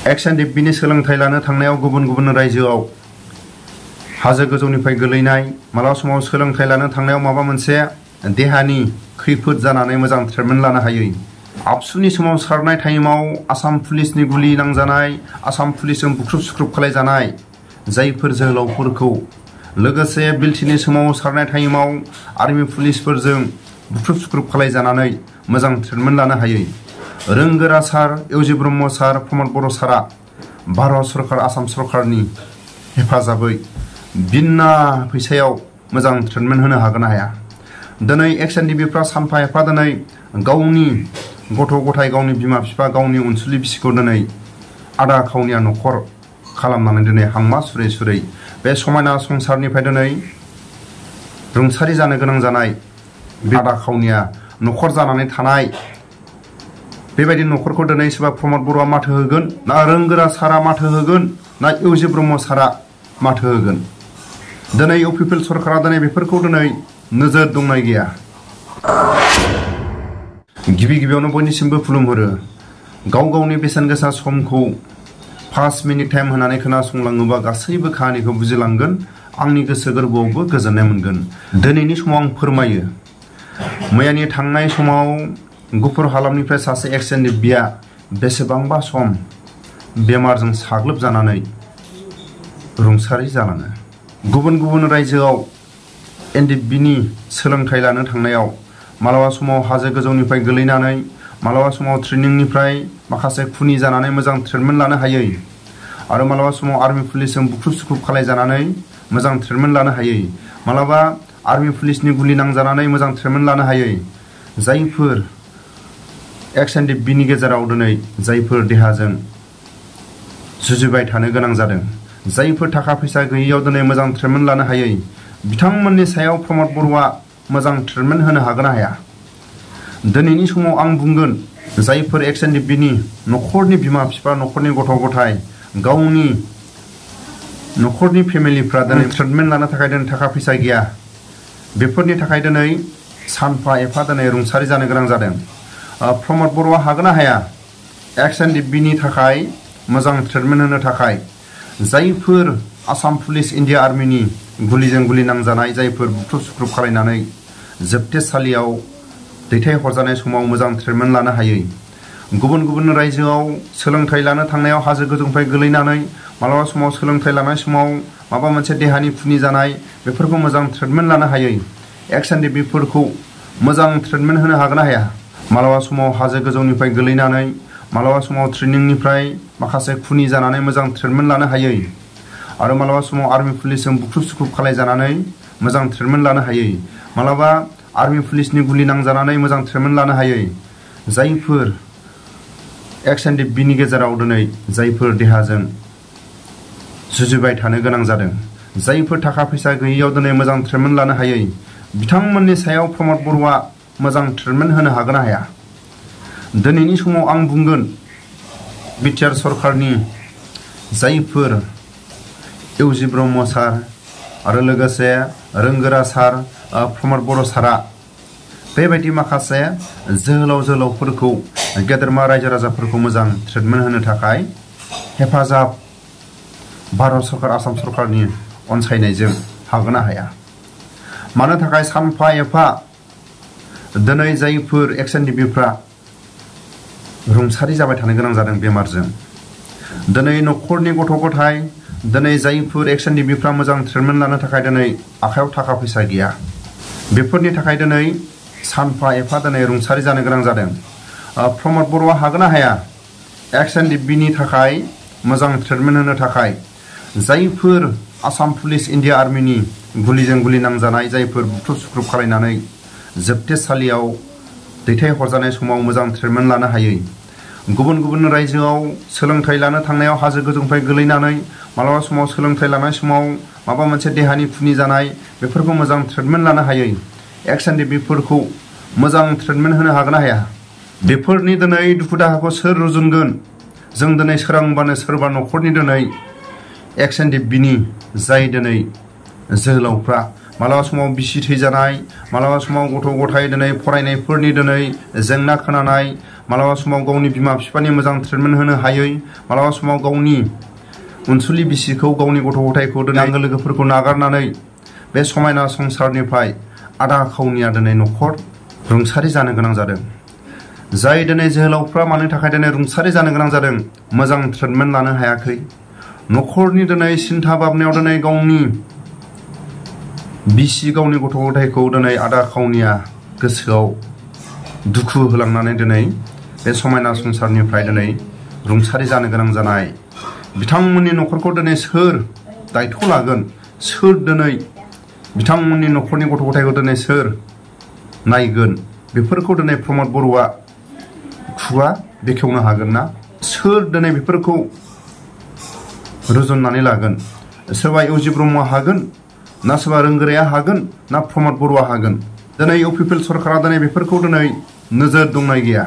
EX Ndfbनि सोलोंथाइ लानो थांनायाव गुबुन गुबुन रायजोआव हाजो गोजौनिफ्राय गोलैनाय मालाबा समाव सोलोंथाइ लानो थांनायाव माबा मोनसे देहानि खैफोद जानानै मोजां ट्रिटमेन्ट लानो हायै आबसुनि समाव सारनाय टाइमाव आसाम पुलिसनि गुलि नांजानाय आसाम पुलिसजों बुख्रुब सुख्रुब खालायजानाय जायफोर जोहोलावफोरखौ लोगोसे बिलटिनि समाव सारनाय टाइमाव आर्मी पुलिसफोरजों बुख्रुब सुख्रुब खालायजानानै मोजां ट्रिटमेन्ट लानो हायै रोंगोरा सार EX ब्रह्म सार प्रमद बर' सारा भारत सरकार आसाम सरकारनि हेफाजाबै बिना फैसायाव मोजां ट्रिटमेन्ट होनो हागोन हाया दिनै EX Ndfbफ्रा सानफा एफा दिनै गावनि गथ' गथाय गावनि बिमा बिफा गावनि अनसुलि बिसिखौ दिनै आदा खावनिया न'खर खालामनानै दिनै हांमा सुरै सुरै बे समायना संसारनिफ्राय दिनै रुंसारि जानो गोनां जानाय बे आदा खावनिया न'खर जानानै थानाय बेबायदि न'खरखौ दिनै सोरबा प्रमद बर'आ माथो होगोन ना रोंगोरा सारा माथो होगोन ना EX ब्रह्म सारा माथो होगोन दिनै इउपिपिएल सरकारा दिनै बेफोरखौ दिनै नोजोर दंनाय गैया गिबि गिबियावनो बयनिसिमबो खुलुमहरो गाव गावनि बेसेन गोसा समखौ 5 मिनिट टाइम होनानै खोनासंलाङोबा गासैबो खाहानिखौ बुजिलांगोन आंनि गोसो गोरबोआवबो गोजोननाय मोनगोन दिनैनि समाव आं फोरमायो मैयानि थांनाय समाव गुफुर हालामनिफ्राय सासे EX Ndfbआ बेसेबांबा सम बेमारजों साग्लोबजानानै रुंसारि जालाङो गुबुन गुबुन रायजोआव Ndfbनि सोलोंथाइ लानो थांनायाव मालाबा समाव हाजो गोजौनिफ्राय गोलैनानै मालाबा समाव ट्रेनिंनिफ्राय माखासे खुनि जानानै मोजां ट्रिटमेन्ट लानो हायै आरो मालाबा समाव आर्मी पुलिसजों बुख्रुब सुख्रुब खालायजानानै मोजां ट्रिटमेन्ट लानो हायै मालाबा आर्मी पुलिसनि गुलि नांजानानै मोजां ट्रिटमेन्ट लानो हायै जायफोर EX Ndfbनि गेजेराव दिनै जायफोर देहाजों जुजिबाय थानो गोनां जादों जायफोर थाखा फैसा गैयैयाव दिनै मोजां ट्रिटमेन्ट लानो हायै बिथांमोननि सायाव प्रमद बर'आ मोजां ट्रिटमेन्ट होनो हागोन ना हाया दिनैनि समाव आं बुंगोन जायफोर EX Ndfbनि न'खरनि बिमा बिफा न'खरनि गथ' गथाय गावनि न'खरनि फेमिलिफ्रा दिनै ट्रिटमेन्ट लानो थाखाय दिनै थाखा फैसा गैया बेफोरनि थाखाय दिनै सानफा एफा दिनै रुंसारि जानो गोनां जादों प्रमद बर'आ हागोन ना हाया EX Ndfbनि थाखाय मोजां ट्रिटमेन्ट होनो थाखाय जायफोर आसाम पुलिस इन्डिया आर्मिनि गुलिजों गुलि नांजानाय जायफोर बुख्रुब सुख्रुब खालायनानै जोबथेसालियाव दैथायहरजानाय समाव मोजां ट्रिटमेन्ट लानो हायै गुबुन गुबुन रायजोआव सोलोंथाइ लानो थांनायाव हाजो गोजौनिफ्राय गोलैनानै मालाबा समाव सोलोंथाइ लानाय समाव माबा मोनसे देहानि खुनि जानाय बेफोरखौ मोजां ट्रिटमेन्ट लानो हायै EX Ndfbफोरखौ मोजां ट्रिटमेन्ट होनो हागोन ना हाया मालाबा समाव हाजो गोजौनिफ्राय गोलैनानै मालाबा समाव ट्रेनिंनिफ्राय माखासे खुनि जानानै मोजां ट्रिटमेन्ट लानो हायै आरो मालाबा समाव आर्मी पुलिसजों बुख्रुब सुख्रुब खालायजानानै मोजां ट्रिटमेन्ट लानो हायै मालाबा आर्मी पुलिसनि गुलि नांजानानै मोजां ट्रिटमेन्ट लानो हायै जायफोर EX Ndfbनि गेजेराव दिनै जायफोर देहाजों जुजिबाय थानो गोनां जादों जायफोर थाखा फैसा गैयैयाव दिनै मोजां ट्रिटमेन्ट लानो हायै बिथांमोननि सायाव प्रमद बर'आ मोजां ट्रिटमेन्ट होनो हागोन ना हाया दिनैनि समाव आं बुंगोन बिटिआर सरकारनि जायफोर EX ब्रह्म सार आरो लोगोसे रोंगोरा सार प्रमद बर' सारा बेबायदि माखासे जोहोलाव जोहोलावफोरखौ गेदेरमा रायजो राजाफोरखौ मोजां ट्रिटमेन्ट होनो थाखाय हेफाजाब भारत सरकार आसाम सरकारनि अनसायनायजों हागोन ना हाया मानो थाखाय सानफा एफा दिनै जायफोर EX Ndfbफ्रा रुंसारि जाबाय थानो गोनां जादों बेमारजों दिनै न'खरनि गथ' गथाय दिनै जायफोर EX Ndfbफ्रा मोजां ट्रिटमेन्ट लानो थाखाय दिनै आखायाव थाखा फैसा गैया बेफोरनि थाखाय दिनै सानफा एफा दिनै रुंसारि जानो गोनां जादों प्रमद बर'आ हागोन ना हाया EX Ndfbनि थाखाय मोजां ट्रिटमेन्ट होनो थाखाय जायफोर आसाम पुलिस इन्डिया आर्मिनि गुलिजों गुलि नांजानाय जायफोर बुख्रुब सुख्रुब खालायनानै जोबथेसालियाव दैथायहरजानाय समाव मोजां ट्रिटमेन्ट लानो हायै गुबुन गुबुन रायजोआव सोलोंथाइ लानो थांनायाव हाजो गोजौनिफ्राय गोलैनानै मालाबा समाव सोलोंथाइ लानाय समाव माबा मोनसे देहानि खुनि जानाय बेफोरखौ मोजां ट्रिटमेन्ट लानो हायै EX Ndfbफोरखौ मोजां ट्रिटमेन्ट होनो हागोन ना हाया बेफोरनि दिनै दुखु दाहाखौ सोर रुजुनगोन जों दिनै सोरांबानो सोरबा न'खरनि दिनै EX Ndfbनि जाय दिनै जोहोलावफ्रा मालाबा समाव बिसि थैजानाय मालाबा समाव गथ' गथाय दिनै फरायनायफोरनि दिनै जेंना खोनानाय मालाबा समाव गावनि बिमा बिफानि मोजां ट्रिटमेन्ट होनो हायै, मालाबा समाव गावनि अनसुलि बिसिखौ गावनि गथ' गथायखौ दिनै आंगो लोगोफोरखौ नागारनानै बे समायना संसारनिफ्राय आदा खावनिया दिनै न'खर रुंसारि जानो गोनां जादों। जाय दिनै जोहोलावफ्रा मानो थाखाय दिनै रुंसारि जानो गोनां जादों, मोजां ट्रिटमेन्ट लानो हायाखै। न'खरनि दिनै सिन्था भाबनायाव दिनै गावनि बिसि गावनि गथ' गथायखौ दिनै आदा खावनिया गोसोआव दुखु होलांनानै दिनै बे समायना संसारनिफ्राय दिनै रुंसारि जानो गोनां जानाय बिथांमोननि न'खरखौ दिनै सोर दायथ' लागोन, सोर दिनै बिथांमोननि न'खरनि गथ' गथायखौ दिनै सोर नायगोन, बेफोरखौ दिनै प्रमद बर'आ खुगा बेखेवनो हागोन ना? सोर दिनै बेफोरखौ रुजुननानै लागोन? सोरबा इउजि ब्रह्मआ हागोन ना सोरबा रोंगोराया हागोन ना प्रमद बर'आ हागोन? दिनै इउपिपिएल सरकारा दिनै बेफोरखौ दिनै नोजोर दंना गैया?